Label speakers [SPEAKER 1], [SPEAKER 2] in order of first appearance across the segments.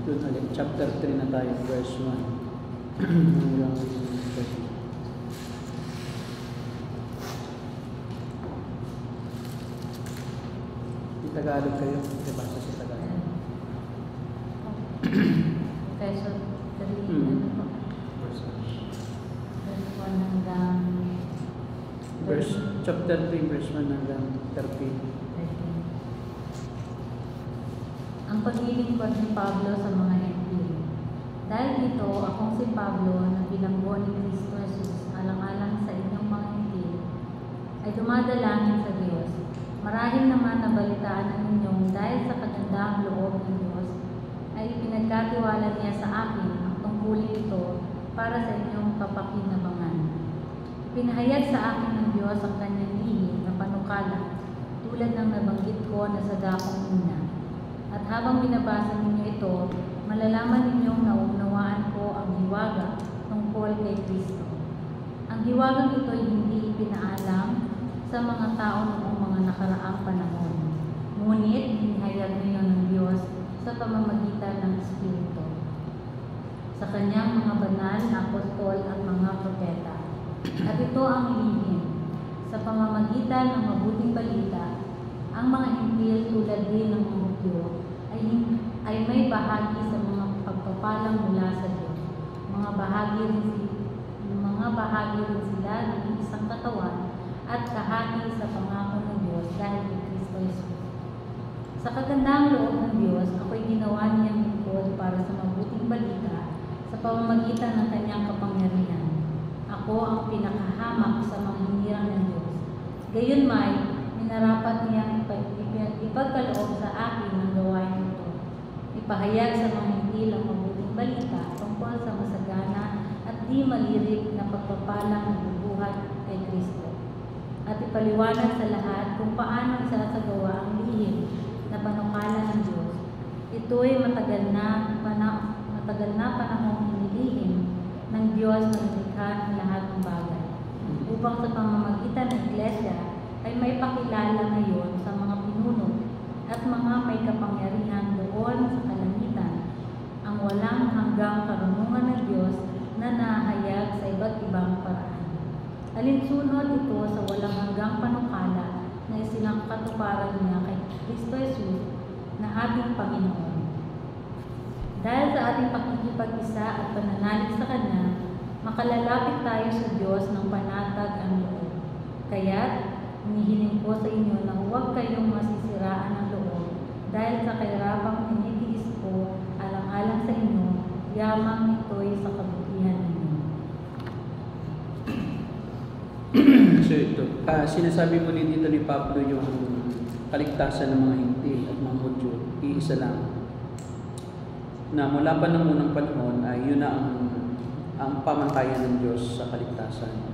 [SPEAKER 1] Doon ulit, chapter 3 na tayo, verse 1 hanggang 30. Di Tagalog kayo, basta sa Tagalog.
[SPEAKER 2] Efeso 3,
[SPEAKER 1] verse chapter 3, verse 1 hanggang 30.
[SPEAKER 2] Ang paglilingkod ni Pablo sa mga Hentil. Dahil dito, akong si Pablo na bilanggo ni Kristo Jesus alang-alang sa inyong mga Hentil, ay dumadalangin sa Diyos. Marahil naman nabalitaan na ninyong dahil sa kagandahang loob ng Diyos, ay pinagkatiwala niya sa akin ang tungkulin ito para sa inyong kapakinabangan. Pinahayag sa akin ng Diyos ang kanyang lihim na panukala, tulad ng nabanggit ko na sa dakong una. At habang binabasa ninyo ito, malalaman ninyong naunawaan ko ang hiwaga tungkol kay Kristo. Ang hiwagang ito ay hindi ipinaalam sa mga tao noong mga nakaraang panahon. Ngunit, hinihayag ngayon ng Diyos sa pamamagitan ng Espiritu, sa kanyang mga banal na apostol at mga propeta. At ito ang lihim, sa pamamagitan ng mabuting balita, ang mga Hentil tulad din ng mga Hudyo ay may bahagi sa mga pagpapalang mula sa Diyos. Mga bahagi rin sila ng isang katawan at kahati sa pangako ng Diyos dahil kay Kristo Jesus. Sa kagandahang loob ng Diyos, ako'y ginawa niyang lingkod para sa mabuting balita sa pamamagitan ng kanyang kapangyarihan. Ako ang pinakahamak sa mga hinirang ng Diyos. Gayunmay, minarapat niyang ipagkaloob sa akin ang gawain ito. Ipahayag sa mga Hentil ang mabuting balita tungkol sa masagana at di malirik na pagpapalang nagbubuhat kay Kristo. At ipaliwanag sa lahat kung paano isasagawa ang lihim na panukala ng Diyos. Ito'y matagal na panahong inilihim ng Diyos na nilikha ng lahat ng bagay, upang sa pamamagitan ng Iglesia ay may pakilala ngayon sa mga pinuno at mga may kapangyarihan doon sa kalangitan ang walang hanggang karunungan ng Diyos na nahayag sa iba't ibang paraan. Alinsunod ito sa walang hanggang panukala na isinangkatuparan niya kay Kristo Jesus na ating Panginoon. Dahil sa ating pakikipag-isa at pananalig sa Kanya, makalalapit tayo sa Diyos ng panatag ang loob. Kaya't hinihiling ko sa inyo na huwag kayong masisiraan ng loob dahil sa kahirapang tinitiis ko alang-alang sa inyo, yamang ito'y sa kabutihan ninyo.
[SPEAKER 1] So ito, sinasabi mo din dito ni Pablo yung kaligtasan ng mga Hentil at mga Hudyo, iisa lang. Na mula pa ng unang panahon ay yun na ang pamantayan ng Diyos sa kaligtasan.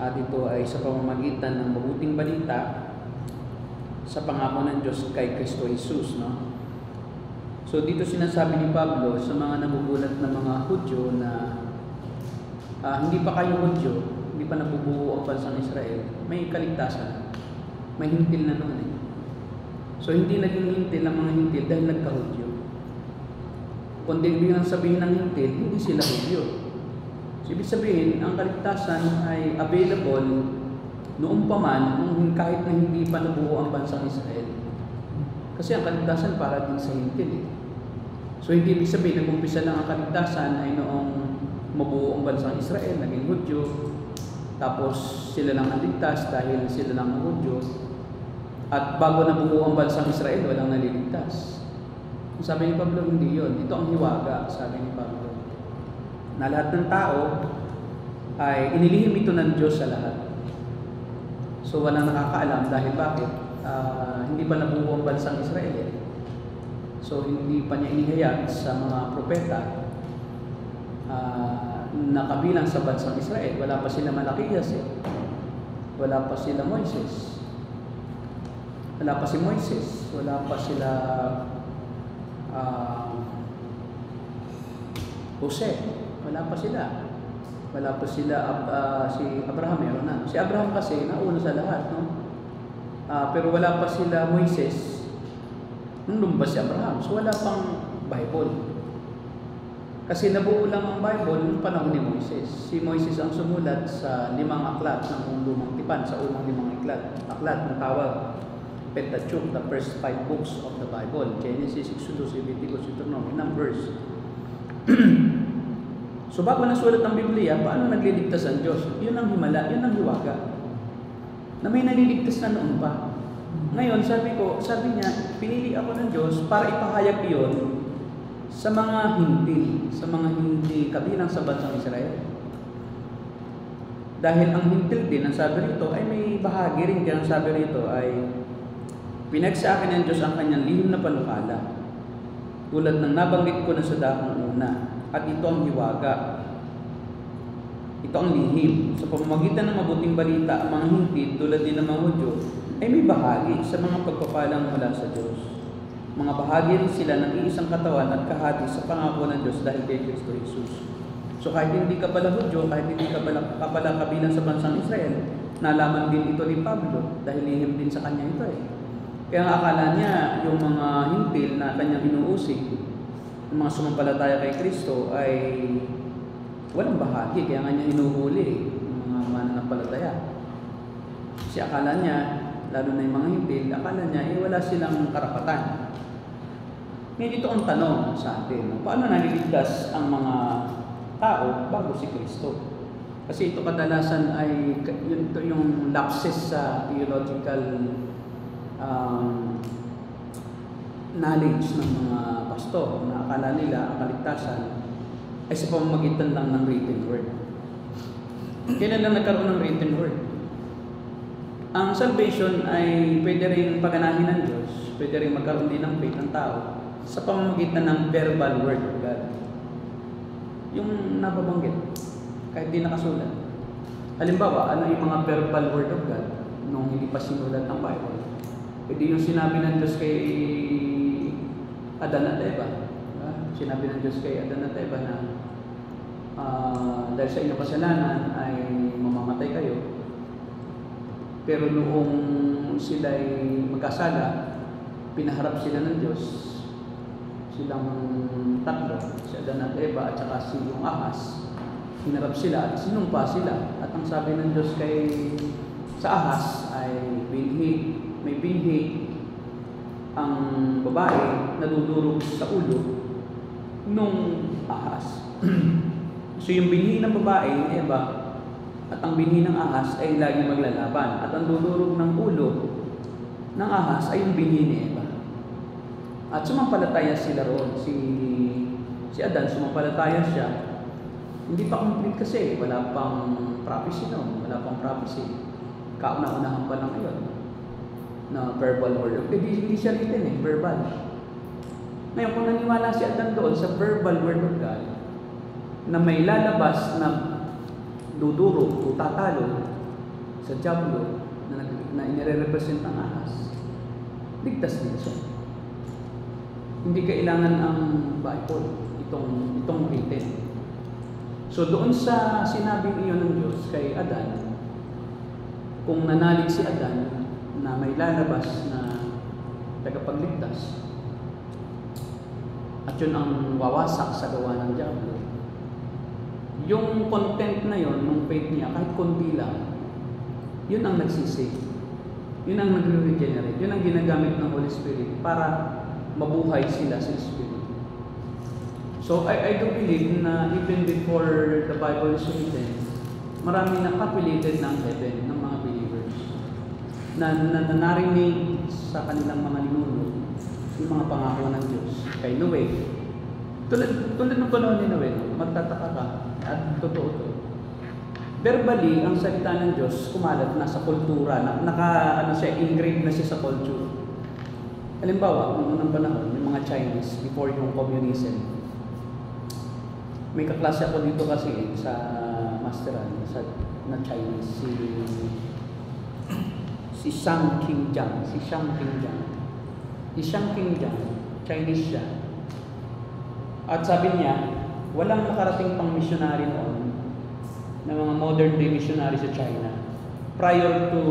[SPEAKER 1] At ito ay sa pamamagitan ng mabuting balita sa pangako ng Diyos kay Kristo Jesus, no? So dito sinasabi ni Pablo sa mga nagugulat na mga Hudyo na hindi pa kayo Hudyo, hindi pa nabubuo ang bansang Israel, may kaligtasan. May Hentil na noon eh. So hindi naging Hentil ang mga Hentil dahil nagka-Hudyo. Kundi ibig sabihin ng Hentil, hindi sila Hudyo. So, ibig sabihin, ang kaligtasan ay available noong pa man kahit na hindi pa nabuo ang bansang Israel. Kasi ang kaligtasan para din sa Hentil eh. So hindi ibig sabihin, nag-umpisa lang ang kaligtasan ay noong mabuo ang bansang Israel, naging Hudyo, tapos sila lang ang ligtas dahil sila lang ang Hudyo, at bago nabuo ang bansang Israel, walang naliligtas. Sabi ni Pablo, hindi yun. Ito ang hiwaga, sabi ni Pablo, na lahat ng tao ay inilihim ito ng Diyos sa lahat. So walang nakakaalam dahil bakit? Hindi pa nabuo ang bansang Israel eh. So hindi pa niya inihayag sa mga propeta na kabilang sa bansang Israel. Wala pa sila Malakias eh. Wala pa sila Moises. Wala pa si Moises. Wala pa sila Jose. Wala pa sila. Wala pa sila si Abraham, meron na. Si Abraham kasi nauna sa lahat, no? Pero wala pa sila Moises nung lumabas si Abraham. So wala pang Bible. Kasi nabuo lang ang Bible noong panahon ni Moises. Si Moises ang sumulat sa 5 aklat ng Lumang Tipan, sa unang 5 aklat na tawag Pentateuch, the first 5 books of the Bible. Genesis, Exodus, Leviticus, Deuteronomy, Numbers. So bago nasulat ng Biblia, paano nagliligtas ang Diyos? Yun ang himala, yun ang hiwaga. Na may naliligtas na noon pa. Ngayon, sabi niya, pinili ako ng Diyos para ipahayag iyon sa mga hindi kabilang sa bansang Israel. Dahil ang hintil din, ang sabi rito, ay may bahagi rin, kaya ang sabi rito ay pinagsa akin ng Diyos ang kanyang lihim na panukala, tulad ng nabanggit ko na sa dakong una, at ito ang hiwaga. Ito ang lihim. Sa pamamagitan ng mabuting balita, ang mga hintil, tulad din ng mga Hudyo, ay may bahagi sa mga pagpapalang mula sa Diyos. Mga bahagi rin sila ng iisang katawan at kahati sa pangako ng Diyos dahil kay Kristo Jesus. So kahit hindi ka pala Hudyo, kahit hindi ka pala kabilang sa bansang Israel, nalaman din ito ni Pablo dahil lihim din sa kanya ito eh. Kaya ang akala niya yung mga hintil na kanyang inuusig, yung mga sumampalataya kay Kristo ay walang bahagi, kaya nga niya hinuhuli yung mga mananampalataya. Kasi akala niya, lalo na yung mga hintil, akala niya wala silang karapatan. Ngayon ito ang tanong sa atin, paano naliligtas ang mga tao bago si Kristo? Kasi ito kadalasan ay ito yung lapses sa theological knowledge ng mga pastor na akala nila ang kaligtasan ay sa pamamagitan lang ng written word. Kailan lang nagkaroon ng written word? Ang salvation ay pwede rin paganahin ng Diyos, pwede rin magkaroon din ng faith ng tao sa pamamagitan ng verbal word of God. Yung nababanggit, kahit di nakasulat. Halimbawa, ano yung mga verbal word of God nung hindi pa sinulat ng Bible? Pwede yung sinabi ng Diyos kay Adan at Eva. Sinabi ng Diyos kay Adan at Eva na dahil sa inyong kasalanan ay mamamatay kayo. Pero noong sila'y magkasala, pinaharap sila ng Diyos. Silang tatlo, si Adan at Eva at saka si yung ahas. Hinarap sila at sinumpa sila. At ang sabi ng Diyos sa ahas ay may binhi ang babae na dudurog sa ulo nung ahas. So yung binhi ng babae, Eva, at ang binhi ng ahas ay lagi maglalaban. At ang dudurog ng ulo ng ahas ay yung binhi ni Eva. At sumampalataya sila roon. Si Adan, sumampalataya siya. Hindi pa complete kasi, wala pang prophecy noon. Wala pang prophecy. Kauna-unahan pa lang ngayon na verbal word. Hindi siya written verbal. Ngayon, kung naniwala si Adan doon sa verbal word of God, na may lalabas na dudurog o tatalo sa diablo na inire-represent ang ahas, ligtas din siya. Hindi kailangan ang Bible, itong written. So doon sa sinabing iyon ng Diyos kay Adan, kung nanalig si Adan na may lalabas na tagapagligtas, at yun ang wawasak sa gawa ng diablo, yung content na yun, ng faith niya, kahit kundi lang, yun ang nagsisave. Yun ang nagre-regenerate. Yun ang ginagamit ng Holy Spirit para mabuhay sila sa Spirit. So, I do believe na even before the Bible is written, marami na populated ng heaven, ng mga believers, na narinig sa kanilang mga ninuno yung mga pangako ng Diyos. Kay Noe, tulad ng panahon ni Noe, magtataka ka, at totoo to. Verbally, ang salita ng Diyos kumalat na sa kultura, ingrained na siya sa culture. Halimbawa, noong unang panahon, yung mga Chinese, before yung communism, may kaklase ako dito kasi sa masteran na Chinese, si Shang Qingjiang. Si Shang Qingjiang, Chinese siya. At sabi niya, walang nakarating pang missionary noon na mga modern day missionary sa China prior to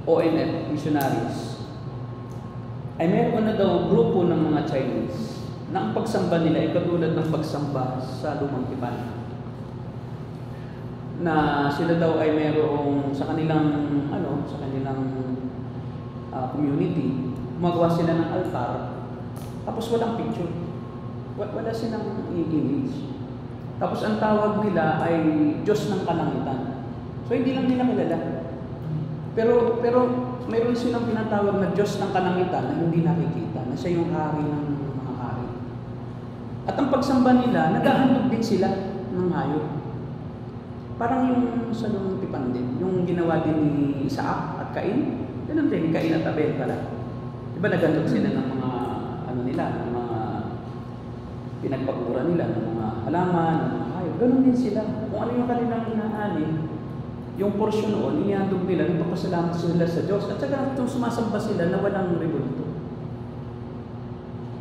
[SPEAKER 1] ONF missionaries. Ay meron na daw grupo ng mga Chinese na ang pagsamba nila ay katulad ng pagsamba sa lumang tipan. Na sila daw ay mayroong sa kanilang community, gumagawa sila ng altar, tapos walang picture. Wala silang image. Tapos ang tawag nila ay Diyos ng Kalangitan. So hindi lang nila kilala. Pero mayroon silang pinatawag na Diyos ng Kalangitan na hindi nakikita, na siya yung hari ng mga hari. At ang pagsamba nila, naghahandog din sila ng hayop. Parang yung sa lumang tipan din, yung ginawa din ni Isaac at Cain, ganun din, Cain at Abel pala. Diba naghandog sila ng mga ng mga pinagpagura nila, ng mga halaman, ng mga hayop. Ganun din sila. Kung ano yung kanilang inaani, yung porsyon noon, inihandog nila, nagpapasalamat sila sa Diyos. At saka itong sumasamba sila na walang rebulto.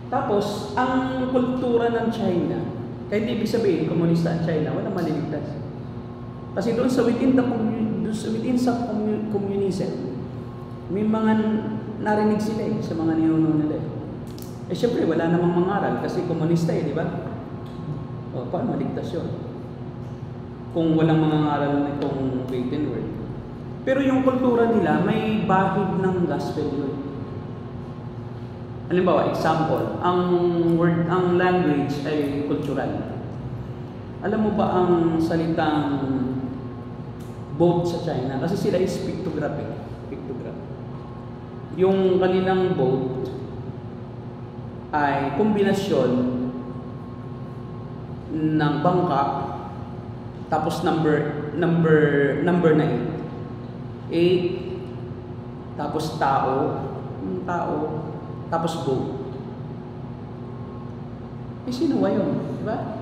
[SPEAKER 1] Tapos, ang kultura ng China, kahit ibig sabihin, komunista ang China, walang maliligtas. Kasi doon sa communism, may mga narinig sila sa mga ninuno nila. Siyempre, wala namang mangaral kasi komunista di ba? O, paano maligtas yun? Kung walang mangangaral nitong written word. Pero yung kultura nila, may bahid ng gospel yun. Halimbawa, example, ang language ay cultural. Alam mo ba ang salitang boat sa China? Kasi sila is pictograph. Yung kanilang boat ay kombinasyon ng bangka tapos number na 8 tapos tao tapos boat. Sinuwa yun, di ba?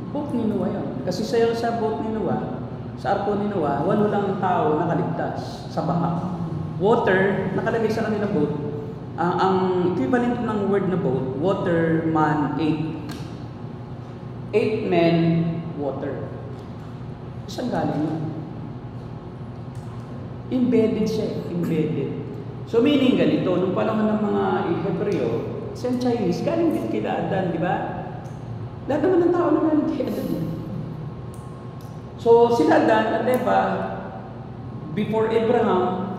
[SPEAKER 1] Boat ni Noah yun. Kasi sa boat ni Noah, sa arko ni Noah, 8 lang tao nakaligtas sa baha. Water, nakalagay sa kanilang boat. Ang equivalent ng word na boat, water, man, 8. 8 men, water. Saan galing yun? Embedded siya, embedded. So meaning ganito, nung panahon ng mga Hebreo, sa Chinese, galing din kila Adan, di ba? Lahat naman ng tao na galing kay Adan. So sila Adan at Eva, before Abraham,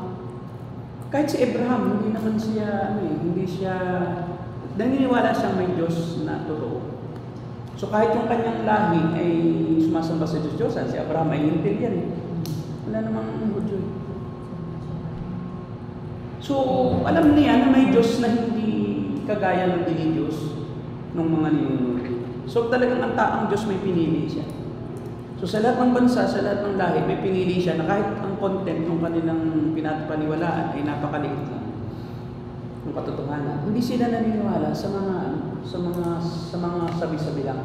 [SPEAKER 1] kahit si Abraham, hindi siya, naniniwala siyang may Diyos na totoo. So kahit yung kanyang lahi ay sumasamba sa Diyos-Diyosan, si Abraham ay hintil yan Wala namang Hudyo. So alam niya na may Diyos na hindi kagaya ng Diyos ng mga ninuno. So talagang ang taang Diyos may pinili siya. So sa lahat ng bansa, sa lahat ng lahi, may pinili siya na kahit ang content ng kanilang pinapaniwalaan ay napakaliit lang ng katotohanan. Hindi sila naniniwala sa mga sabi-sabi lang.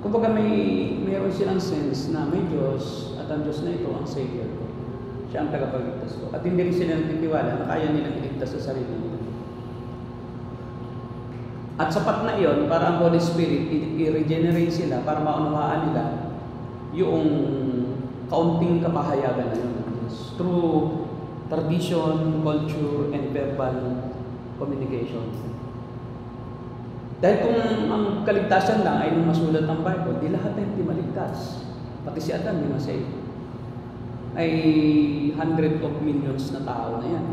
[SPEAKER 1] Kumbaga mayroon silang sense na may Diyos at ang Diyos na ito ang Savior ko. Siya ang tagapagligtas ko. At hindi rin sila naniniwala na kaya nilang iligtas sa sarili nila. At sapat na iyon para ang Holy Spirit i-regenerate sila para maunawaan nila yung kaunting kapahayagan na yun. Through tradition, culture, and verbal communication. Dahil kung ang kaligtasan lang ay nung masulat ng Bible, di lahat ay hindi maligtas. Pati si Adam, di masay. Ay hundred of millions na tao na yan.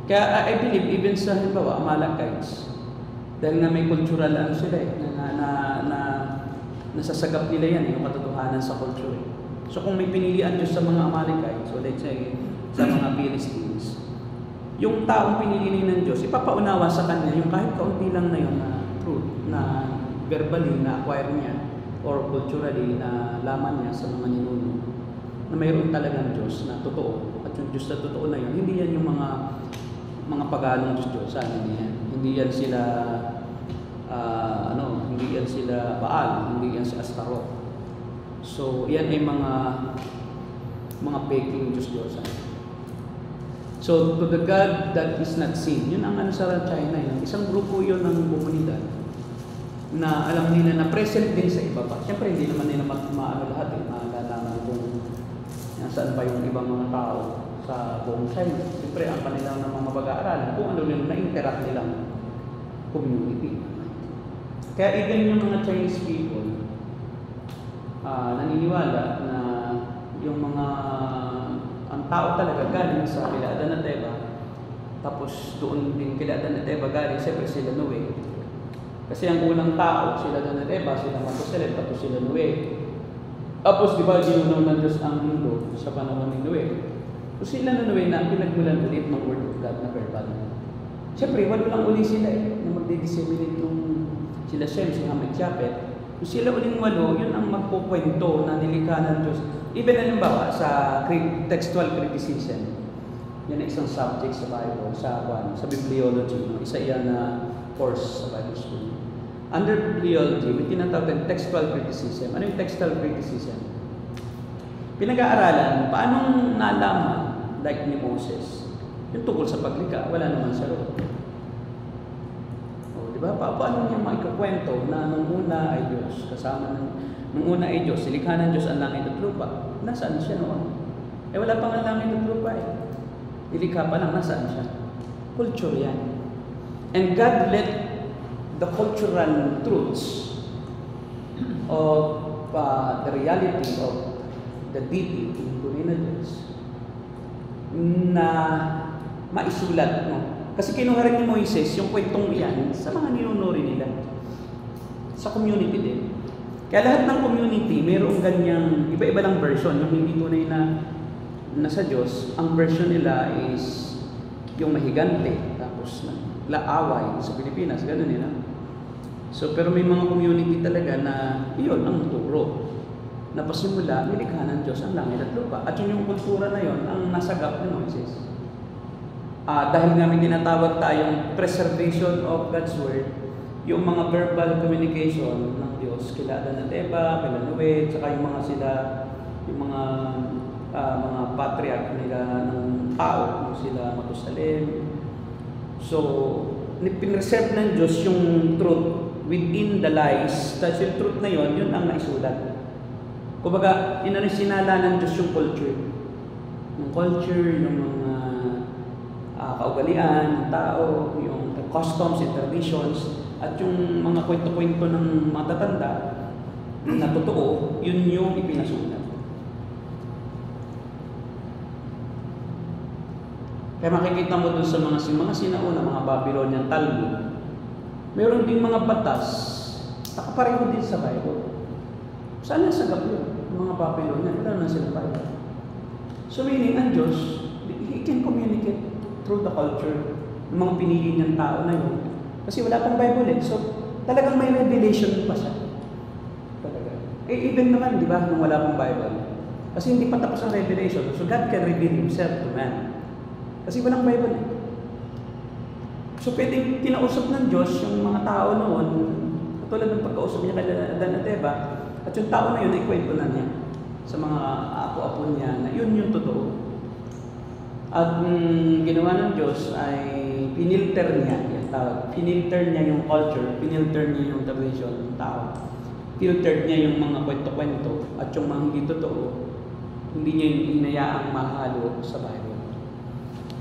[SPEAKER 1] Kaya I believe even sa halimbawa Amalekites, dahil nga may cultural sila na nasasagap nila yan yung katotohanan sa culture. So kung may pinilian Diyos sa mga Amalekites, so let's say sa mga Philistines, yung taong pinili ng Diyos, ipapaunawa sa kanya yung kahit kaunti lang na yung truth na verbally na acquire niya or culturally na laman niya sa mga ninuno na mayroon talagang Diyos na totoo. At yung Diyos na totoo na yun, hindi yan yung mga paganong Diyos-Diyosan, hindi yan sila hindi yan sila Baal, hindi yan si Astaroth. So yan ay mga peking Diyos-Diyosan. So to the God that is not seen, yun ang sa China, isang grupo yun ng komunidad na alam nila na present din sa iba pa. Siyempre hindi naman nila maano lahat malalaman kung saan pa yung ibang mga tao sa buong China. Siyempre, ang kanilang mga mapag-aaralan, kung ano nila na-interact nila community. Kaya even yung mga Chinese people, naniniwala na yung mga ang tao talaga galing sa kila Adan at Eva, tapos doon din kila Adan at Eva galing siyempre sila Noe. Kasi ang unang tao, sila Adan at Eva, sila Matusalem, tapos sila Noe. Tapos di ba ginunaw ng Diyos ang mundo sa panahon ni Noe? So sila na Noe na pinagmulan ulit ng Word of God na verbal. Siyempre, wala lang uli sila na magdi-disseminate yung sila Shem, si Ham at Japhet. Kung sila uling walo, yun ang magkukwento na nilikha ng Diyos. Even halimbawa sa textual criticism, yan ang isang subject sa Bible, sa bibliology, no? Isa yan na course sa Bible School. Under bibliology, may tinatawag ng textual criticism. Ano yung textual criticism? Pinag-aaralan, paanong nalaman, like ni Moses, yung tungkol sa paglikha, wala naman sa roon. Diba? Paano niya maikukwento na nung una ay Diyos, kasama nung una ay Diyos, silikha ng Diyos ang langit at lupa. Nasaan siya noon? Wala pang ang langit at lupa eh. Nilikha pa lang, nasaan siya? Culture yan. And God let the cultural truths of the reality of the deity in Purina Diyos na maisulat, no? Kasi kinuha rin ni Moises yung kwentong iyan sa mga ninunuri nila. Sa community din. Kaya lahat ng community, mayroong ganyang iba-iba lang version. Yung hindi tunay na nasa Diyos, ang version nila is yung mahigante. Tapos laaway sa Pilipinas, gano'n nila. So, pero may mga community talaga na iyon ang turo. Na pasimula, nilikha ng Diyos ang langit at lupa. At yun yung kultura na yon ang nasagap ni Moises. Dahil nga may tinatawag tayong preservation of God's Word, yung mga verbal communication ng Diyos, kila Adan at Eva, kila Noe, tsaka yung mga sila, yung mga patriarch nila ng tao, sila Matusalem. So, pinreserve ng Diyos yung truth within the lies. Tapos yung truth na yon, yun ang naisulat. Kumbaga, sinala ng Diyos yung culture. Yung culture, yung mga kaugalian ng tao, yung customs and traditions, at yung mga kwento-kwento ng mga tatanda na totoo, yun yung ipinasulat. Kaya makikita mo dun sa mga sinauna, mga Babylonian Talmud, meron din mga batas, nakapareho din sa Bible. Saan nasagap yun? Mga Babylonian, wala na sila Bible. So meaning, ang Diyos, He can communicate through the culture ng mga pinili niyang tao na yun. Kasi wala pang Bible eh. So, talagang may revelation pa siya. Talaga. Even naman, di ba, nung wala pang Bible. Kasi hindi pa tapos ang revelation. So, God can reveal Himself to man. Kasi walang Bible eh. So, pwedeng kinausap ng Diyos yung mga tao noon, katulad ng pagkausap niya kay Adan at Eva, at yung tao na yun ay kwento na niya sa mga apo-apo niya na yun yung totoo. At ginawa ng Diyos ay pinilter niya, yung tawag. Pinilter niya yung culture, pinilter niya yung tradition ng tao. Filtered niya yung mga kwento-kwento at yung mga hindi totoo, hindi niya yung hinayaang mahalo sa Bible.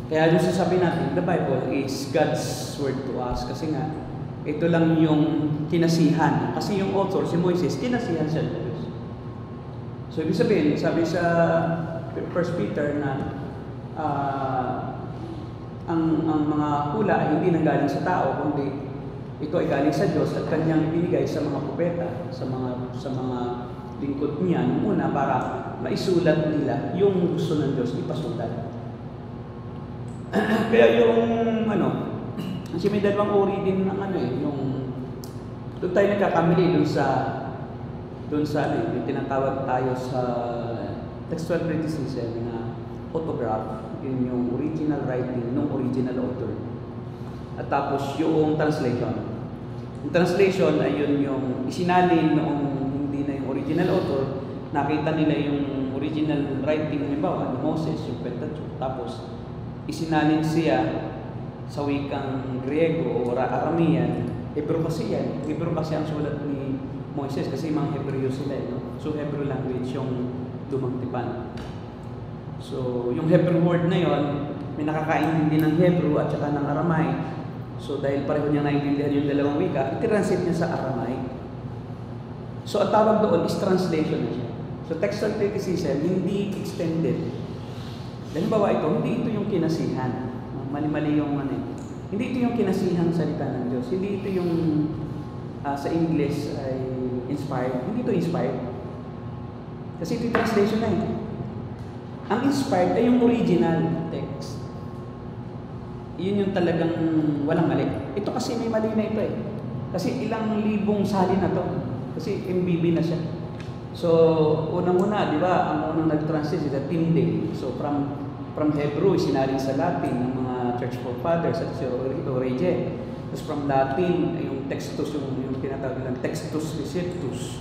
[SPEAKER 1] Kaya yung sasabi natin, the Bible is God's word to us. Kasi nga, ito lang yung kinasihan. Kasi yung author, si Moises, kinasihan siya ng Diyos. So, ibig sabihin, sabi sa 1 Peter na ang mga hula ay hindi nanggaling sa tao, kundi ito ay galing sa Diyos at kanyang ibinigay sa mga propeta, sa mga lingkod niya muna para maisulat nila yung gusto ng Diyos ipasulat. Kaya yung kasi may dalawang uri din ng yung doon tayo nagkakamali doon sa yung tinatawag tayo sa textual criticism na photograph, yun yung original writing ng original author. At tapos yung translation. Yung translation ay yun yung isinalin noong hindi na yung original author, nakita nila yung original writing ni Moses, yung Pentateuch. Tapos isinalin siya sa wikang Griego o Aramean, Hebrew kasi yan. Hebrew kasi ang sulat ni Moises kasi mga Hebreo sila. No? So Hebrew language yung lumang tipan. So, yung Hebrew word na yon, may nakakaintindi ng Hebrew at saka ng Aramaic. So dahil pareho niya naiintindihan yung dalawang wika, i-translate niya sa Aramaic. So ang tawag doon is translation na siya. So textual criticism, hindi extended. Halimbawa ito, hindi ito yung kinasihan. Mali-mali yung ano. Hindi ito yung kinasihan salita ng Diyos. Hindi ito yung sa English ay inspired. Hindi ito inspired. Kasi ito yung translation na eh. Ang inspired ay yung original text. Yun yung talagang walang mali. Ito kasi may mali na ito eh. Kasi ilang libong salin na to. Kasi MBB na siya. So, unang-una, di ba, ang unang nag-translate is the Tinde. So, from Hebrew, sinalin sa Latin ng mga church forefathers at si Origen. Tapos from Latin, yung textus, yung tinatawag nilang textus receptus.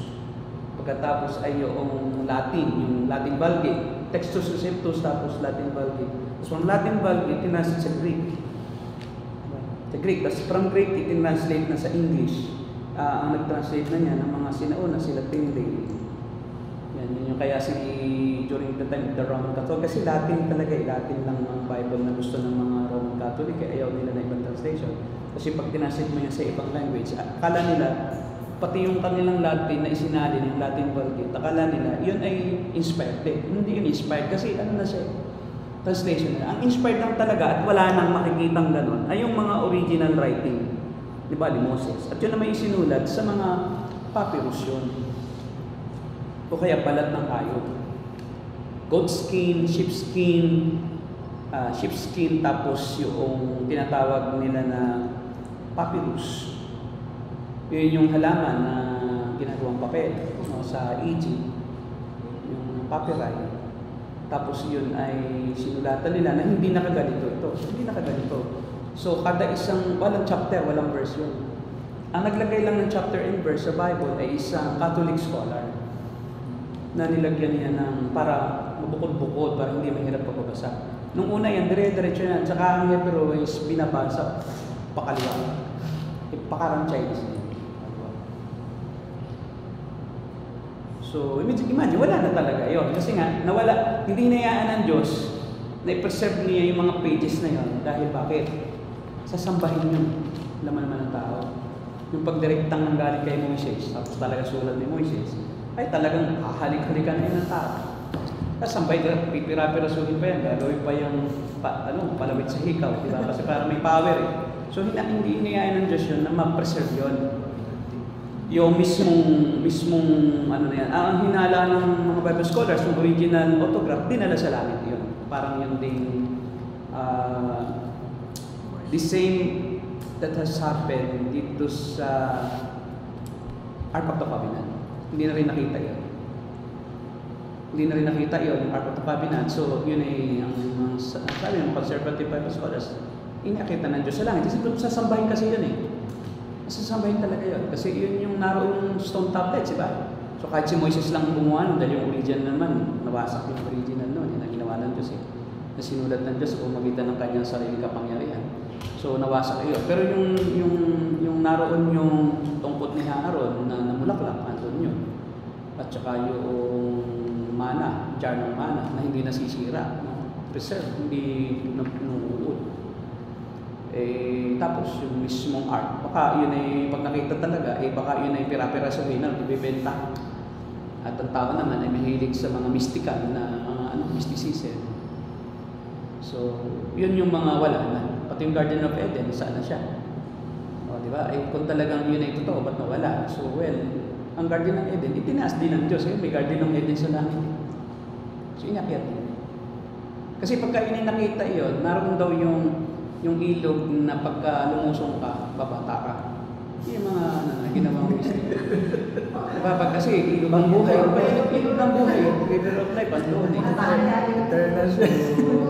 [SPEAKER 1] Pagkatapos ay yung Latin, yung Latin Vulgate. Textus receptus, tapos Latin Vulgate. Tapos from Latin Vulgate, tinranslate sa Greek. Sa Greek. Tapos from Greek, itinranslate na sa English. Ang nag-translate na niya ng mga sinauna, sila Tinde. Yun yung kaya during the time of the Roman Catholic, kasi Latin talaga Latin lang ang Bible na gusto ng mga Roman Catholic, kaya ayaw nila na ibang translation. Kasi pag tinranslate mo yan sa ibang language, akala nila, pati yung kanilang Latin na isinalin, yung Latin Vulgate, akala nila, yun ay inspired. Hindi yun inspired, kasi ano na siya, translation na. Ang inspired lang talaga at wala nang makikitang ganun, ay yung mga original writing, di ba, ni Moses. At yun na may isinulat sa mga papyrus yun. O kaya balat ng hayop. Goat skin, sheepskin, tapos yung tinatawag nila na papyrus. Yun yung halaman na ginagawang papel sa Egypt, yung papyri. Tapos yun ay sinulatan nila na hindi nakaganito ito. Hindi nakaganito. So kada isang, walang chapter, walang verse yun. Ang naglagay lang ng chapter and verse sa Bible ay isang Catholic scholar na nilagyan niya ng para mabukod-bukod, para hindi mahirap pagbabasa. Nung una yan, dire-diretso yan. Tsaka ang Hebrew is binabasa pakaliwa. Pakarang Chinese. So, imagine, wala na talaga yun. Kasi nga, nawala, hindi hinayaan ng Diyos na i-preserve niya yung mga pages na yun. Dahil bakit? Sasambahin yun. Laman naman ng tao. Yung pagdirektang ng galing kay Moises, tapos talaga sulat ni Moises, ay talagang halik-halikan na yun ng tao. Tapos sampay ka, pipira-pirasuhin pa yan, gagawin pa yung palawit sa hikaw, di ba? Kasi parang may power eh. So hindi inayaan ng Diyos yun na ma-preserve yun. Yung mismong ano na yan, ang hinala ng mga Bible scholars, yung original autograph, dinala sa langit yun. Parang yun din, the same that has happened dito sa Ark of the Covenant. Hindi na rin nakita yun. Hindi na rin nakita yun, yung Ark of the Covenant. So, yun ay, sabi ng conservative Bible scholars, inakita ng Diyos sa langit. Kasi sasambahin kasi yun eh. Sasambahin talaga yun. Kasi yun yung naroon yung stone tablets, diba? So, kahit si Moises lang gumawa nun, dahil yung original naman, nawasak yung original nun. Yun ang ginawa ng Diyos eh. Na sinulat ng Diyos sa pamagitan ng kanyang sarili kapangyarihan. So, nawasak yun. Pero yung naroon yung tungkot ni Aaron na namulaklak, andun yun. At saka yung mana, jar ng mana, na hindi nasisira, preserve, hindi nanuuod. Tapos yung mismong art, baka yun ay, pag nakita talaga, baka yun ay pira-pirasuhin na, ibibenta. At ang tao naman ay mahilig sa mga mystical na mysticism. So, yun yung mga wala na. Pati yung Garden of Eden, saan na siya? O, di ba? Kung talagang yun ay totoo, ba't nawala? So, well, ang Garden of Eden, itinaas din ng Diyos. May Garden of Eden sa langit. So, inakyat yun. Kasi pagka nakita yun, naroon daw yung ilog na pagka lumusong ka, babata ka. Yung mga ginawang mystic. Diba? Kasi ilog ng buhay. Ilog ng buhay. River of life, andun eh.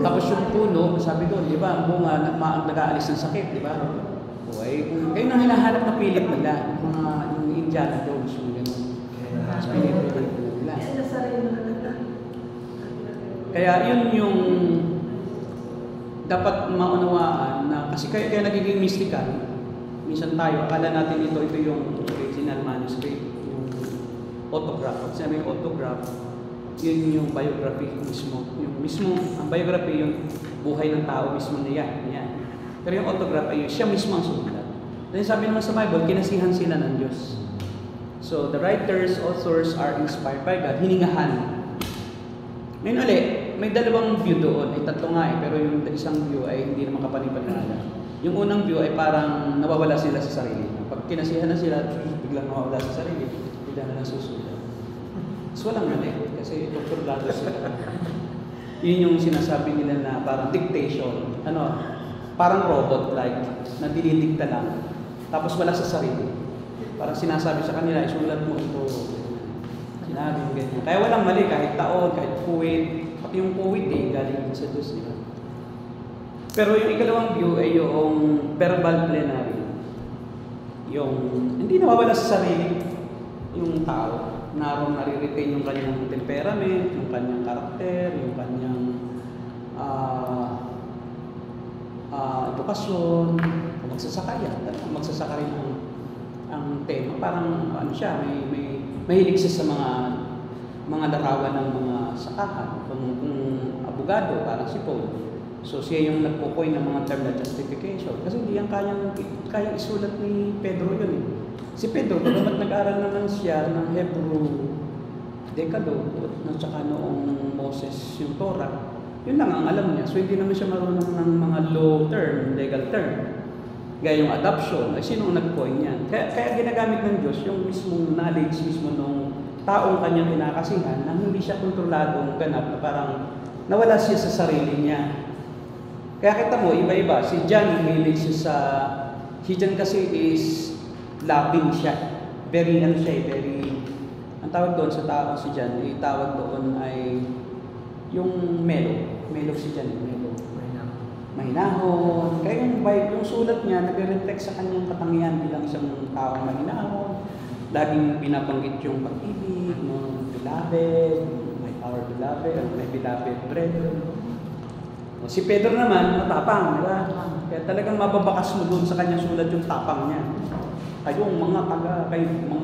[SPEAKER 1] Tapos yung puno, sabi doon, di ba, ang bunga, nag-aalis ng sakit, di ba? O ay, kayo nang hinahanap na pilit nila, yung Indiana Jones, yung gano'n. Pilit nila. Kaya yun yung dapat maunawaan na, kasi kaya nagiging mystical. Minsan tayo, akala natin ito yung original manuscript, yung autograph. Pag sabi yung autograph, yun yung biography mismo. Yung mismo, ang biography, yung buhay ng tao mismo niya. Yan. Pero yung autograph ay siya mismo ang sumulat. Then sabi naman sa Bible, kinasihan sila ng Diyos. So the writers, authors are inspired by God, hiningahan. Ngayon ulit, may dalawang view doon, ay tatlo nga pero yung isang view ay hindi naman kapanipaniwala. Yung unang view ay parang nawawala sila sa sarili. Pag kinasihan na sila, biglang nawawala sa sarili, biglang na nasusulat. So walang mali, kasi kontrolado sila. Yun yung sinasabi nila na parang dictation, parang robot-like, na dinidikta lang, tapos wala sa sarili. Parang sinasabi sa kanila, isulat mo ito. Sinabi yung ganyan. Kaya walang mali, kahit taon, kahit poet, pati yung poet galing sa Diyos, di ba? Pero yung ikalawang view ay yung verbal plenary. Yung hindi nawawala sa sarili yung tao. Naroon nare-retain yung kanyang temperament, yung kanyang karakter, yung kanyang edukasyon, magsasaka yan. Magsasaka rin ang tema. Parang siya, may mahilig siya sa mga larawan ng mga sakahan. Kung abogado, parang si Paul. So siya yung nagpukoy ng mga term na justification. Kasi hindi yan kayang isulat ni Pedro yun eh. Si Pedro, kung nag-aral naman siya ng Hebrew Decalogue at saka noong Moses yung Torah, yun lang ang alam niya. So hindi naman siya marunong ng mga law term, legal term. Gaya yung adoption, ay sino nag-coin yan? Kaya ginagamit ng Diyos yung mismong knowledge mismo nung taong kanyang kinakasihan na hindi siya kontroladong ganap na parang nawala siya sa sarili niya. Kaya kita mo, iba-iba. Si John, si John kasi is loving siya. Very, ang tawag doon sa tao si John, tawag doon ay yung melo si John, mahinahon. Kaya yung sulat niya, nag-reflect sa kanyang katangian bilang isang taong mahinahon. Laging binabanggit yung pag-ibig, beloved, our beloved, my beloved brethren. Si Pedro naman, matapang, di ba? Kaya talagang mababakas mo doon sa kanyang sulat yung tapang niya. Kayong mga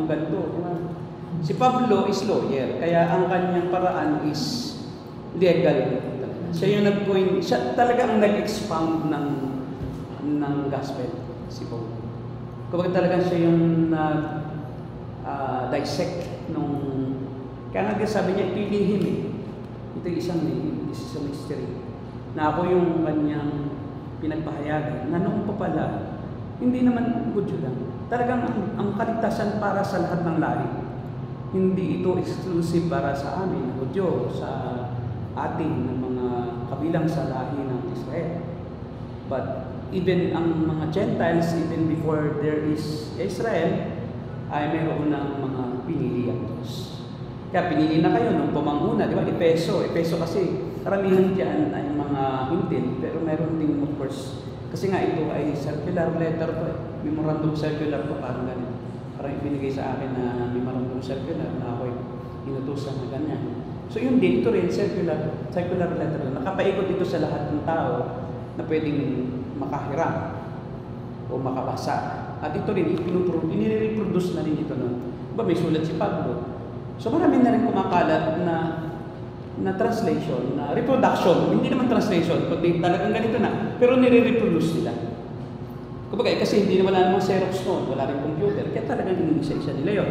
[SPEAKER 1] ganito, di ba? Si Pablo is lawyer, kaya ang kanyang paraan is legal. Siya yung nag-coin, siya talagang nag-expound ng gospel, si Paul. Kumbaga talagang siya yung dissect nung, kaya nga sabi niya, ito yung lihim eh. Ito yung isang lihim, this is a mystery. Na ako yung kanyang pinagpahayagan, na noong pa pala, hindi naman Hudyo lang. Talagang ang kaligtasan para sa lahat ng lahi. Hindi ito exclusive para sa amin, Hudyo, sa ating ng mga kabilang sa lahi ng Israel. But even ang mga Gentiles, even before there is Israel, ay mayroon ng mga pinili ang Diyos. Kaya pinili na kayo nung pamanguna, di ba? Epeso kasi karamihan dyan ay mga Hintil, pero mayroon din of course. Kasi nga ito ay circular letter to eh. Memorandum circular to, parang ganyan. Parang ibinigay sa akin na memorandum circular na ako'y inutusan na ganyan. So yun din, ito rin, circular letter. Nakapaikot ito sa lahat ng tao na pwedeng makahiram o makabasa. At ito rin, inireproduce na rin ito. Diba may sulat si Pablo? So marami na rin kumakalat na translation, na reproduction. Hindi naman translation, kundi talagang ganito na. Pero nire-reproduce nila. Kumbaga, kasi hindi naman wala namang Xerox noon, wala rin computer. Kaya talagang inisa-isa nila yun.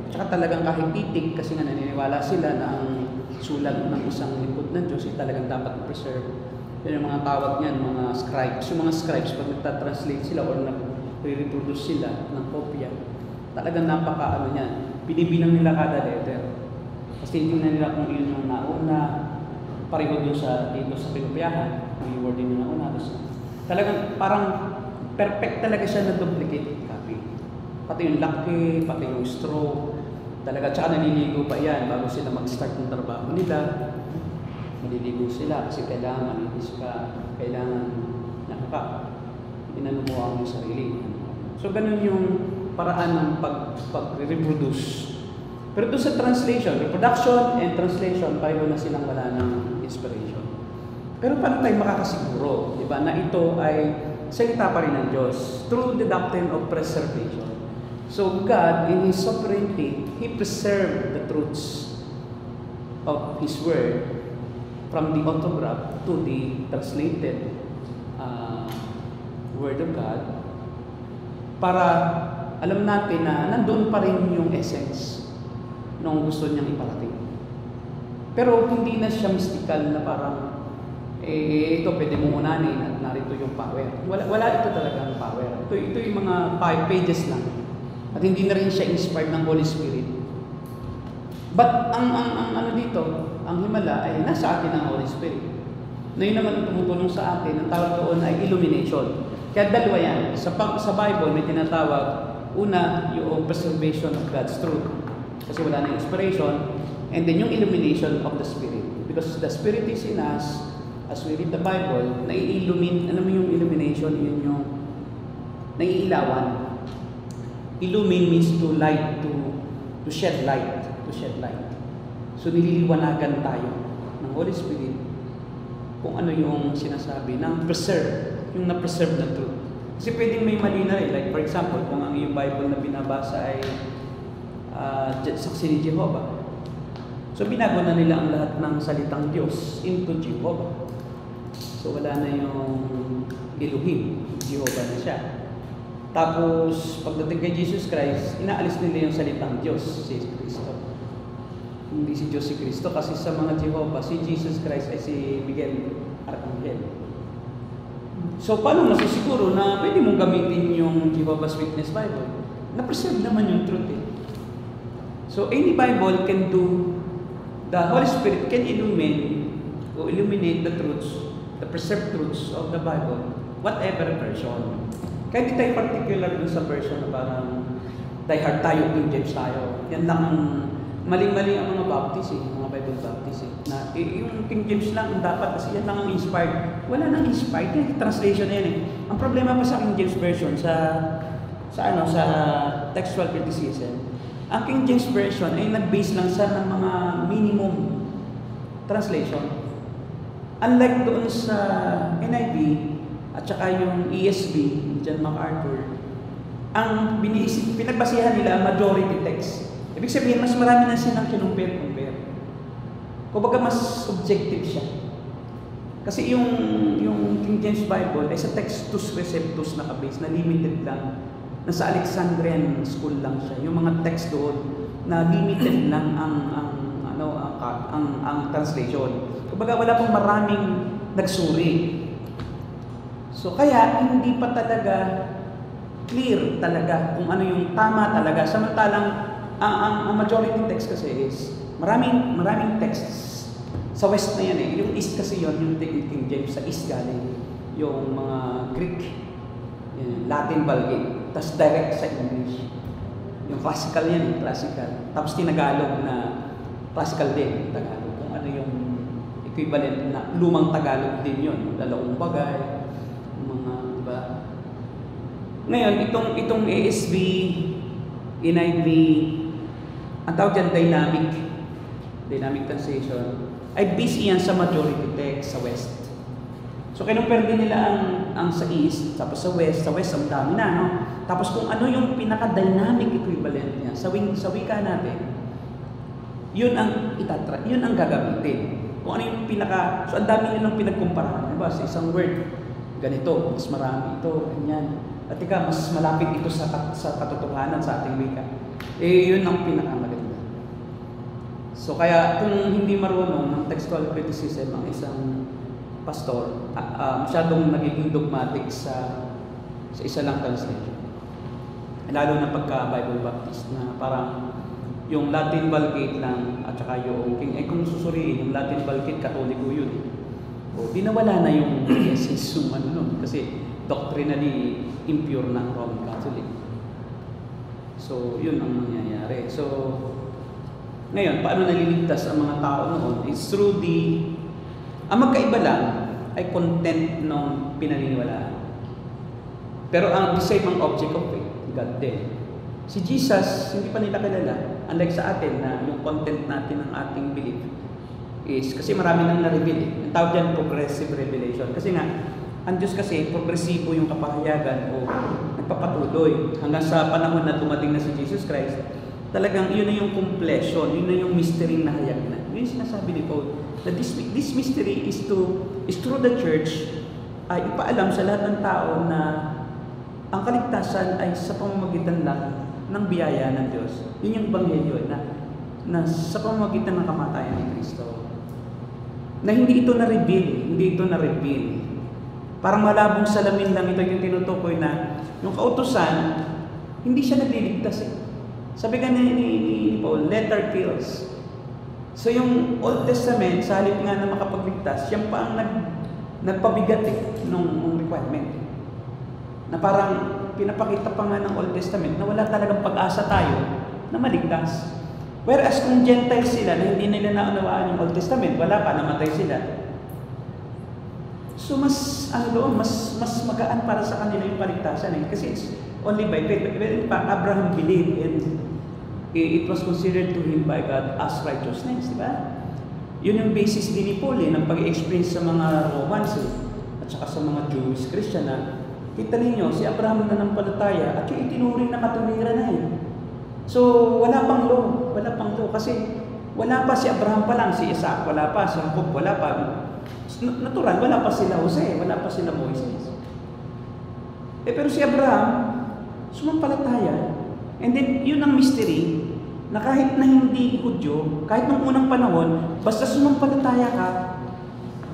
[SPEAKER 1] Tsaka talagang kahit titig, kasi nga naniniwala sila na ang sulat ng isang lingkod ng Diyos ay talagang dapat preserve. Yan yung mga tawag niyan, mga scribes. Yung mga scribes, pag nagtatranslate sila or nag-reproduce sila ng kopya, talagang napaka niyan. Binibilang nila kada letter. Kasi tingnan nila kung yun yung nauna, pareho dito sa pinupyahan, yung word din yung nauna. Talagang parang perfect talaga siya na duplicate copy. Pati yung laki, pati yung stroke, talaga, tsaka naliligo pa yan bago sila mag-start ng trabaho nila. Maliligo sila kasi kailangan inanumuha ang sarili. So, ganun yung paraan ng pag-reproduce. Pero doon sa translation, reproduction and translation, pareho na silang wala ng inspiration. Pero paano tayo makakasiguro, di ba, na ito ay salita pa rin ng Diyos through the doctrine of preservation. So God, in His sovereignty, He preserved the truths of His Word from the autograph to the translated Word of God, para alam natin na nandun pa rin yung essence nung gusto niyang iparating. Pero hindi na siya mystical na parang, ito pwede mong unanin at narito yung power. Wala ito talagang power. Ito yung mga 5 pages lang. At hindi na rin siya inspired ng Holy Spirit. But ang ano dito, ang himala ay nasa atin ang Holy Spirit. Na yun naman ang tumutulong sa atin, ang tawag doon ay illumination. Kaya dalawa yan. Sa Bible may tinatawag, una yung preservation of God's truth. Kasi wala na inspiration. And then yung illumination of the Spirit. Because the Spirit is in us, as we read the Bible, nai-illumine, ano mo yung illumination? Yun yung naiilawan. Illumine means to light, to shed light. To shed light. So nililiwanagan tayo ng Holy Spirit kung ano yung sinasabi ng preserve, yung na-preserve na truth. Kasi pwedeng may mali na rin. Like for example, kung ang iyong Bible na binabasa ay saksi ni Jehovah. So binago na nila ang lahat ng salitang Diyos into Jehovah. So wala na yung Elohim, Jehovah na siya. Tapos pagdating kay Jesus Christ, inaalis nila yung salitang Diyos, si Kristo. Hindi si Diyos si Kristo kasi sa mga Jehovah, si Jesus Christ ay si Miguel Arcangel. So paano masisiguro na pwede mong gamitin yung Jehovah's Witness Bible? Na-preserve naman yung truth eh. So any Bible can do, the Holy Spirit can illuminate the truths, the preserved truths of the Bible, whatever version. Kaya di tayo particular dun sa version na parang diehard tayo, King James tayo. Yan lang ang maling-mali ang mga Baptist mga Bible Baptist na yung King James lang ang dapat kasi yan lang ang inspired. Wala nang inspired, translation na yan eh. Ang problema pa sa King James version, sa textual criticism, ang King James version ay nag-base lang sa ng mga minimum translation. Unlike doon sa NIV at saka yung ESV, John MacArthur, ang pinagbasihan nila majority text. Ibig sabihin, mas marami na silang compare. Kumbaga mas objective siya. Kasi yung King James Bible ay sa Textus Receptus nakabase, na limited lang. Nasa Alexandrian school lang siya. Yung mga text doon na limited lang ang translation. Kumbaga wala pang maraming nagsuri. So kaya hindi pa talaga clear talaga kung ano yung tama talaga. Samantalang ang majority text kasi is maraming texts. Sa West na yan eh. Yung East kasi yon yung King James sa East galing. Yung mga Greek, Latin Vulgate. Tapos direct sa English. Yung classical yan, classical. Tapos tinagalog na classical din, Tagalog. Kung ano yung equivalent na lumang Tagalog din yun. Dalawang bagay, mga, diba? Ngayon, itong ASV, NIV, ang tawag dyan dynamic translation, ay busy yan sa majority text sa West. So kinumpare din nila ang sa East, tapos sa West ang dami na, no? Tapos kung ano yung pinaka-dynamic equivalent niya sa wika natin, yun ang gagamitin. Kung ano yung so ang dami nilang pinagkumparahan, diba? Sa isang word, ganito, mas marami ito, ganyan. At mas malapit ito sa katotohanan sa ating wika. Yun ang pinakamaganda. So kaya kung hindi marunong ng textual criticism ang isang pastor, masyadong nagiging dogmatic sa isa lang translation. Lalo na pagka Bible Baptist na parang yung Latin Vulgate lang at saka yung kung susuriin, yung Latin Vulgate, Katoliko yun. O di nawala na yung essence yung nun kasi doctrinally impure ng Roman Catholic. So yun ang nangyayari. So ngayon, paano naliligtas ang mga tao noon? It's through ang magkaiba lang ay content ng pinaniniwalaan. Pero ang the same ang object of faith, God din. Si Jesus, hindi pa nila kilala. Unlike sa atin na yung content natin ng ating belief is, kasi marami nang na-reveal eh. Ang tawag dyan, progressive revelation. Kasi nga, ang Diyos kasi, progresibo yung kapahayagan o nagpapatuloy. Hanggang sa panahon na dumating na si Jesus Christ, talagang yun na yung completion, yun na yung mystery na hayag na. Yun yung sinasabi ni Paul, that this mystery is through the church ay ipaalam sa lahat ng tao na ang kaligtasan ay sa pamamagitan lang ng biyaya ng Diyos. Yun yung Ebanghelyo na sa pamamagitan ng kamatayan ni Kristo. Na hindi ito na-reveal. Parang malabong salamin lang ito yung tinutukoy na yung kautusan, hindi siya nagliligtas eh. Sabi ka ni Paul, letter kills. So yung Old Testament, sa halip nga na makapagligtas, yan pa ang nagpabigat nung requirement. Na parang pinapakita pa nga ng Old Testament na wala talagang pag-asa tayo na maligtas. Whereas kung Gentiles sila na hindi nila naunawaan yung Old Testament, wala pa, namatay sila. So mas magaan para sa kanila yung paligtasan eh. Kasi it's only by faith. Abraham believed and it was considered to him by God as righteousness, di ba? Yun yung basis din ni Paul ng pag-experience sa mga Romans at saka sa mga Jewish Christian na kita ninyo, si Abraham na nanampalataya at yung itinuring na katuwiran na eh. So, wala pang law kasi wala pa si Abraham pa lang, si Isaac wala pa, si Jacob wala pa. Natural, wala pa sila Jose, wala pa sila Moises. Pero si Abraham, sumampalataya. And then, yun ang mystery, na kahit na hindi Hudyo, kahit nung unang panahon, basta sumampalataya ka,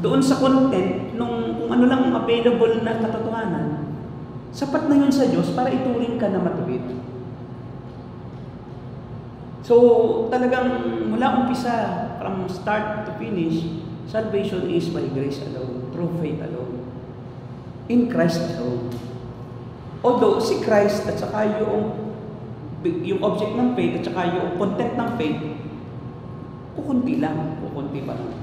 [SPEAKER 1] doon sa content, kung ano lang available na katotohanan, sapat na yun sa Diyos para ituring ka na matuwid. So, talagang mula umpisa, from start to finish, salvation is by grace alone, through faith alone, in Christ alone. Although, si Christ at saka yung object ng faith at saka yung content ng faith, kukunti pa lang.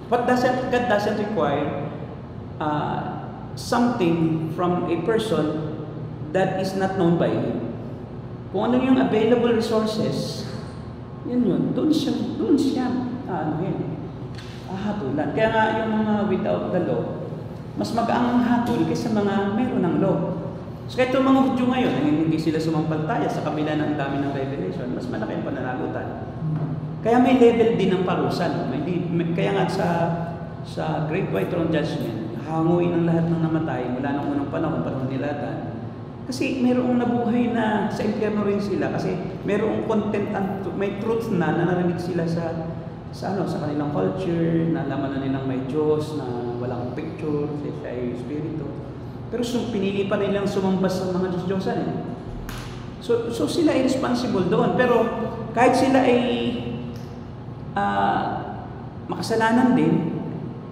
[SPEAKER 1] But God doesn't require something from a person that is not known by Him. Kung ano yung available resources, yun, doon siya hatulan. Kaya nga yung mga without the law, mas magaang hatol kaysa mga meron ng law. So kahit yung mga Hudyo ngayon, hindi sila sumampalataya sa kabila ng dami ng revelation, mas malaki ang pananagutan. Kaya may level din ng parusa. No? Kaya nga sa Great White Throne Judgment, hanguin ang lahat ng namatay mula ng unang panahon nila Dan. Kasi mayroong nabuhay na sa impyerno rin sila kasi mayroong content, may truth na narinig sila sa kanilang culture, nalaman na nilang may Diyos na walang picture, siya ay Espiritu. Pero pinili pa nilang sumambas sa mga Diyos-Diyosan eh. So sila ay responsible doon. Pero kahit sila ay makasalanan din,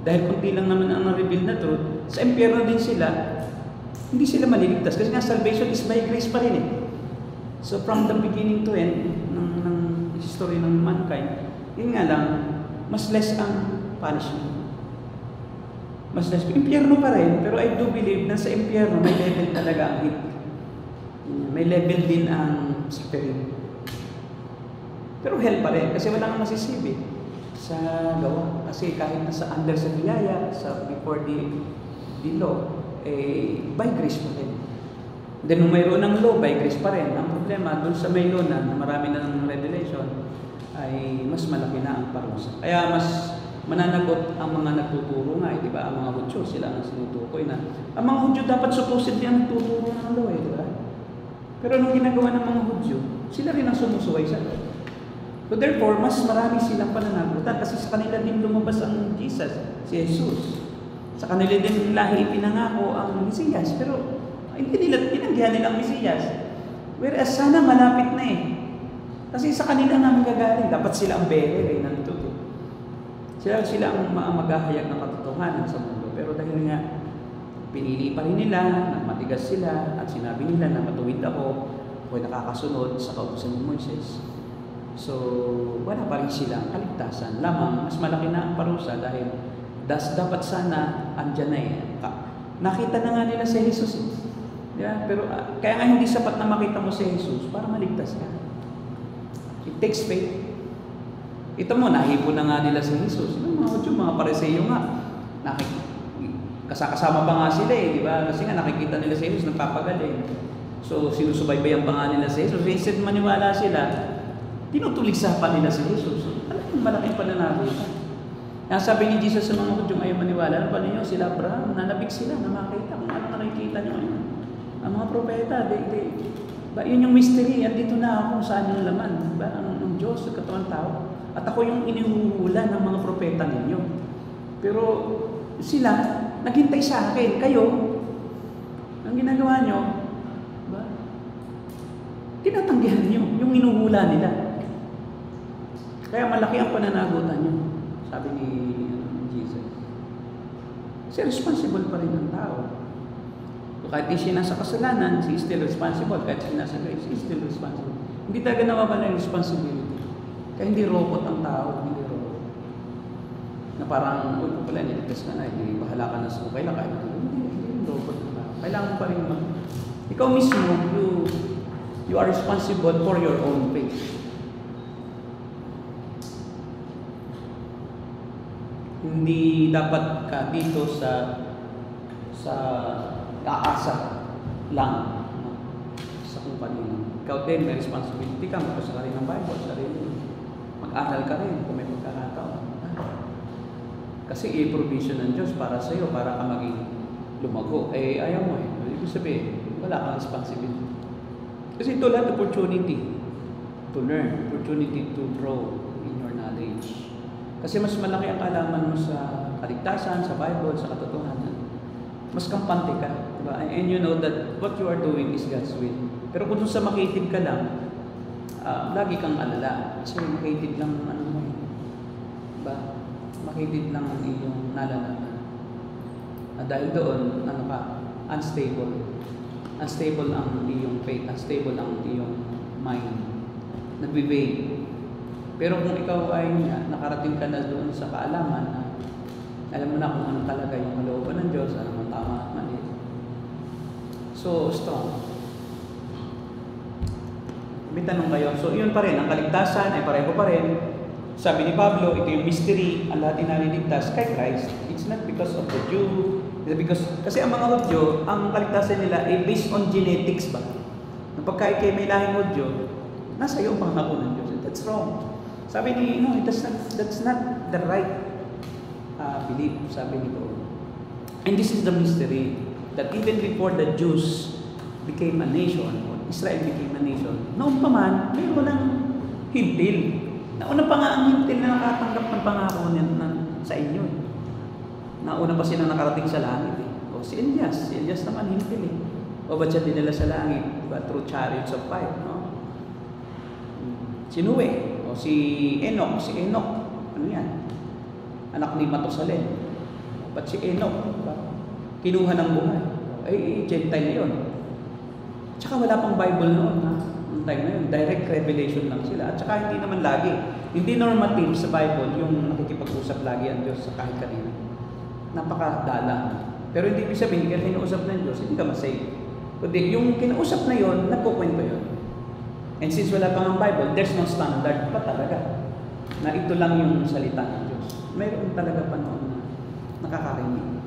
[SPEAKER 1] dahil kunti lang naman ang na-reveal na truth, sa impyerno din sila, hindi sila maliligtas. Kasi nga salvation is by grace pa rin eh. So from the beginning to end ng history ng mankind, yun nga lang, mas less ang punishment. Mas less. Impyerno pa rin, pero I do believe na sa impyerno may level talaga ang hit. May level din ang suffering. Pero hell pa rin, kasi wala kang masisibig sa gawa. Kasi kahit nasa under sa biyaya, before the law, by grace pa rin. Then nung mayroon ng law, by grace pa rin. Ang problema, doon sa may law na marami na ng revelation, ay mas malaki na ang parusa. Kaya mas mananagot ang mga nagtuturo nga, di ba? Ang mga Hudyo, sila ang sinutukoy na. Ang mga Hudyo dapat supposedly ang nagtuturo ng law, di ba? Pero nung ginagawa ng mga Hudyo, sila rin ang sumusuway sa law. So therefore, mas marami silang pananagutan kasi sa kanila din lumabas ang Jesus, si Jesus. Sa kanila din lahi pinangako ang Mesiyas, pero hindi nila tinanggihan nilang Mesiyas. Whereas sana malapit na eh. Kasi sa kanila nga magagaling, dapat sila ang bearer eh, nandito. Sila ang maghahayag ng katotohanan sa mundo. Pero dahil nga, pinili pa rin nila, matigas sila, at sinabi nila na matuwid ako'y nakakasunod sa kautusan ni Moises. So, wala pa rin sila ang kaligtasan. Lamang, mas malaki na ang parusa dahil dapat sana andyan na eh. Nakita na nga nila si Jesus eh. Yeah, pero kaya nga hindi sapat na makita mo si Jesus para maligtas ka. It takes faith. Ito mo, nahipo na nga nila si Jesus. Yung mga Hudyo, mga Pariseo nga, kasama pa nga sila eh, di ba? Kasi nga nakikita nila si Jesus, nagpapagaling. So, sinusubaybayan pa nga nila si Jesus. Instead maniwala sila, tinutuligsa pa nila si Jesus. Alam yung malaking pananagutan. Kaya sabi ni Jesus sa mga Hudyong ayaw maniwala, ano ba ninyo? Sila Abraham, nanabig sila na makita kung ano nakikita nyo ngayon. Ang mga propeta, yun yung mystery, andito na ako kung saan yung laman. Diba? Ang Diyos, sa katawan tao. At ako yung inihuhula ng mga propeta ninyo. Pero sila, naghintay sa akin. Kayo, ang ginagawa nyo, diba? Tinatanggihan nyo yung inuhula nila. Kaya malaki ang pananagutan nyo, sabi ni Jesus. Kasi responsible pa rin ang tao. So, kahit di siya nasa kasalanan, he is still responsible. Kahit siya nasa grace, he is still responsible. Hindi talaga nawawala yung responsibility. Kaya hindi robot ang tao, hindi robot. Na parang, uy, pala, niligtas ka na, hindi bahala ka na sa kailan, kahit hindi robot ang tao. Kailangan pa rin ikaw mismo, you are responsible for your own faith. Hindi dapat ka dito sa aasa lang sa kung kanino. Ikaw din, may responsibility ka, magbasa ka rin ng Bible, mag-aral ka rin kung may pagkakataon. Kasi i-provision ng Diyos para sa iyo, para ka maging lumago. Ayaw mo Ibig sabihin, wala kang responsibility. Kasi ito lahat opportunity to learn, opportunity to grow in your knowledge. Kasi mas malaki ang kaalaman mo sa kaligtasan, sa Bible, sa katotohanan. Mas kampante ka, diba? And you know that what you are doing is God's will. Pero kung sa makitid ka lang, lagi kang alala. Kasi makitid lang diba? Makitid lang ang iyong nalalaman. Dahil doon, unstable. Unstable ang iyong faith, unstable ang iyong mind. Nagbe-vague. Pero kung ikaw ay nakarating ka na doon sa kaalaman, alam mo na kung ano talaga yung kalooban ng Diyos, ano ang tama at mali. So, strong. May tanong kayo. So, yun pa rin. Ang kaligtasan ay pareho pa rin. Sabi ni Pablo, ito yung mystery, ang lahat inaliligtas kay Christ. It's not because of the Jew. Kasi ang mga Hudyo, ang kaligtasan nila ay based on genetics ba? Pagka ikay may lahing Hudyo, nasa iyo ang pangako ng Diyos. That's wrong. Sabi ni, no, that's not the right belief, sabi ni Paul. And this is the mystery, that even before the Jews became a nation, or Israel became a nation, noon pa man, mayroon ng hintil. Nauna pa nga ang hintil na nakatanggap ng pangako sa inyo. Nauna pa sila nakarating sa langit. O si Elias naman hintil. O ba't siya dinala sa langit? Diba? Through chariots of fire, no? Si Noe, o si Enoch, ano yan? Anak ni Matusalem. Ba't si Enoch? Diba? Kinuha ng buhay. Gentile yun. Tsaka wala pang Bible noon, ha? Noong time na yun, direct revelation lang sila. At tsaka hindi naman lagi. Hindi normative sa Bible yung nakikipag-usap lagi ang Diyos sa kahit kanina. Napakadala. Pero hindi ibig sabihin, kaya kinausap ng Diyos, hindi ka masave. Kundi yung kinausap na yun, nagkukwento yun. And since wala pang ang Bible, there's no standard pa talaga na ito lang yung salita ng Diyos. Mayroon talaga panahon na nakakarinig.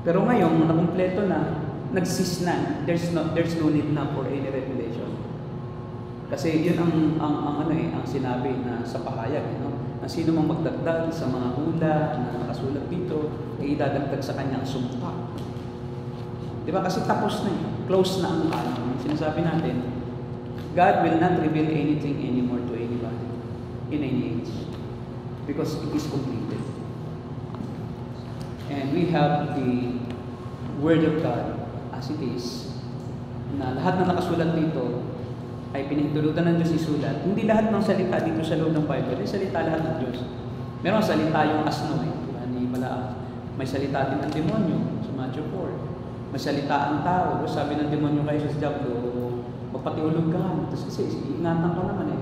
[SPEAKER 1] Pero ngayon, nakumpleto na, nagsis na, there's no need na for any revelation. Kasi yun ang sinabi na sa pahayag, na sino mang magdagdag sa mga hula na nakasulat dito, ay idadagdag sa kanyang sumpa. Diba? Kasi tapos na yun. Close na ang sinasabi natin, God will not reveal anything anymore to anybody in any age because it is completed. And we have the Word of God as it is, na lahat na nakasulat dito ay pinahintulutan ng Diyos isulat. Hindi lahat ng salita dito sa loob ng Bible ay salita lahat ng Diyos. Meron salita yung asno, diba, ni Balaam. May salita din ng demonyo sa Matthew 4. May salita ang tao. Sabi ng demonyo kay Jesus, Diablo, magpatiulog ka. Tapos kasi ingatan ka naman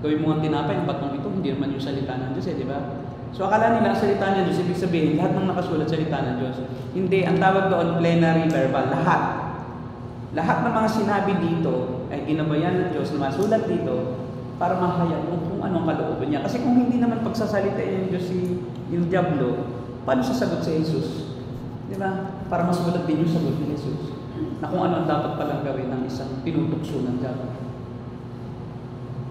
[SPEAKER 1] Gawin mo ang tinapay, ang batong ito, hindi naman yung salita ng Diyos di ba? So akala nila ang salita ng Diyos, ibig sabihin, lahat ng nakasulat salita ng Diyos. Hindi, ang tawag doon, plenary verbal, lahat. Lahat ng mga sinabi dito ay ginabayan ng Diyos na masulat dito para mahayag kung anong kalooban niya. Kasi kung hindi naman pagsasalitain ng Diyos yung Diablo, paano sasagot si Jesus? Di ba? Para masulat din yung sagot ni Jesus. Na kung ano ang dapat palang gawin ng isang tinutukso ng Diablo.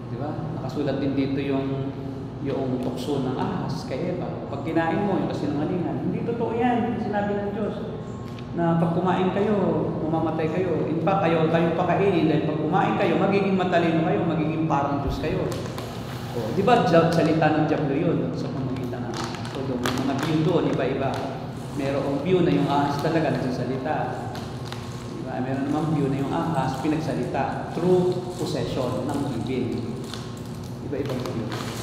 [SPEAKER 1] Di ba? Nakasulat din dito yung yung tukso ng ahas kay Eva. Pag kinain mo, yung kasinungalingan, hindi totoo yan. Sinabi ng Diyos na pag kumain kayo, mamamatay kayo. In fact, ayaw kayo pakainin dahil pag kumain kayo, magiging matalino kayo, magiging parang Diyos kayo. O, di ba salita ng Diablo yun sa pamagitan ng ahas? So, yung mga view doon, iba-iba. Merong view na yung ahas talaga nagsasalita. Diba? Meron namang view na yung ahas pinagsalita through possession ng evil. Iba-ibang view.